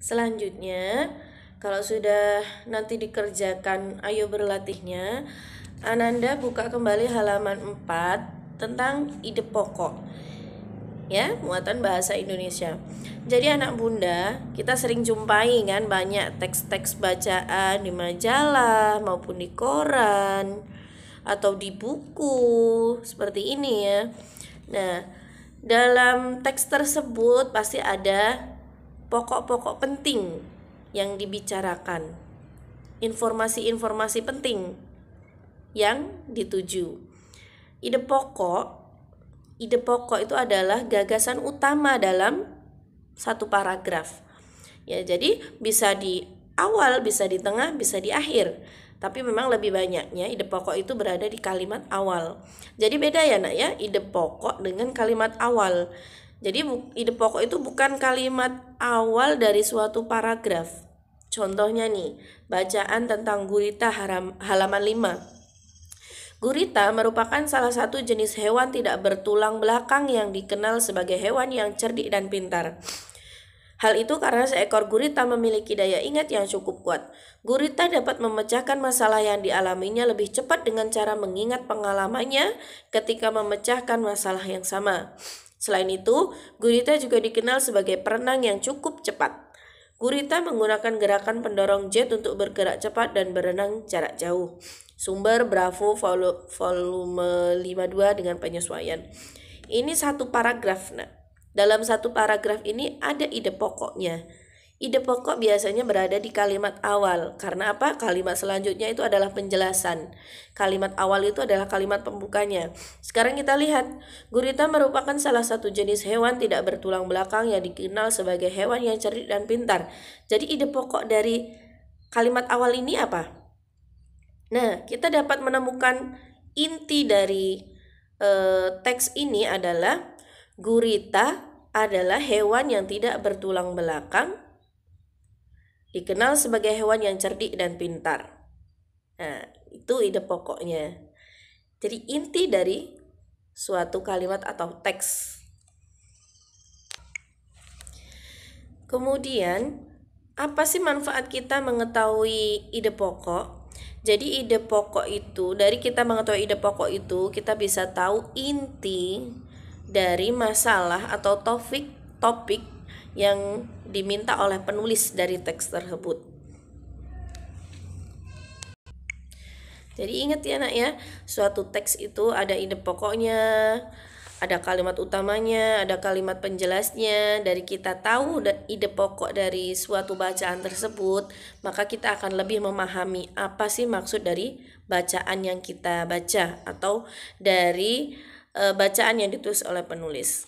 Selanjutnya, kalau sudah nanti dikerjakan, ayo berlatihnya. Ananda buka kembali halaman 4 tentang ide pokok. Ya, muatan bahasa Indonesia. Jadi anak bunda, kita sering jumpai kan banyak teks-teks bacaan di majalah maupun di koran atau di buku seperti ini ya. Nah, dalam teks tersebut pasti ada pokok-pokok penting yang dibicarakan, informasi-informasi penting yang dituju. Ide pokok itu adalah gagasan utama dalam satu paragraf. Ya, jadi bisa di awal, bisa di tengah, bisa di akhir. Tapi memang lebih banyaknya ide pokok itu berada di kalimat awal. Jadi beda ya nak ya, ide pokok dengan kalimat awal. Jadi ide pokok itu bukan kalimat awal dari suatu paragraf. Contohnya nih, bacaan tentang gurita halaman 5. Gurita merupakan salah satu jenis hewan tidak bertulang belakang yang dikenal sebagai hewan yang cerdik dan pintar. Hal itu karena seekor gurita memiliki daya ingat yang cukup kuat. Gurita dapat memecahkan masalah yang dialaminya lebih cepat dengan cara mengingat pengalamannya ketika memecahkan masalah yang sama. Selain itu, gurita juga dikenal sebagai perenang yang cukup cepat. Gurita menggunakan gerakan pendorong jet untuk bergerak cepat dan berenang jarak jauh. Sumber Bravo volume 52 dengan penyesuaian. Ini satu paragraf. Nah, dalam satu paragraf ini ada ide pokoknya. Ide pokok biasanya berada di kalimat awal. Karena apa? Kalimat selanjutnya itu adalah penjelasan. Kalimat awal itu adalah kalimat pembukanya. Sekarang kita lihat, gurita merupakan salah satu jenis hewan tidak bertulang belakang yang dikenal sebagai hewan yang cerdik dan pintar. Jadi ide pokok dari kalimat awal ini apa? Nah, kita dapat menemukan inti dari teks ini adalah gurita adalah hewan yang tidak bertulang belakang, dikenal sebagai hewan yang cerdik dan pintar. Nah, itu ide pokoknya. Jadi inti dari suatu kalimat atau teks. Kemudian, apa sih manfaat kita mengetahui ide pokok? Jadi ide pokok itu, dari kita mengetahui ide pokok itu, kita bisa tahu inti dari masalah atau topik yang diminta oleh penulis dari teks tersebut. Jadi ingat ya nak ya, suatu teks itu ada ide pokoknya, ada kalimat utamanya, ada kalimat penjelasnya. Dari kita tahu ide pokok dari suatu bacaan tersebut, maka kita akan lebih memahami apa sih maksud dari bacaan yang kita baca atau dari bacaan yang ditulis oleh penulis.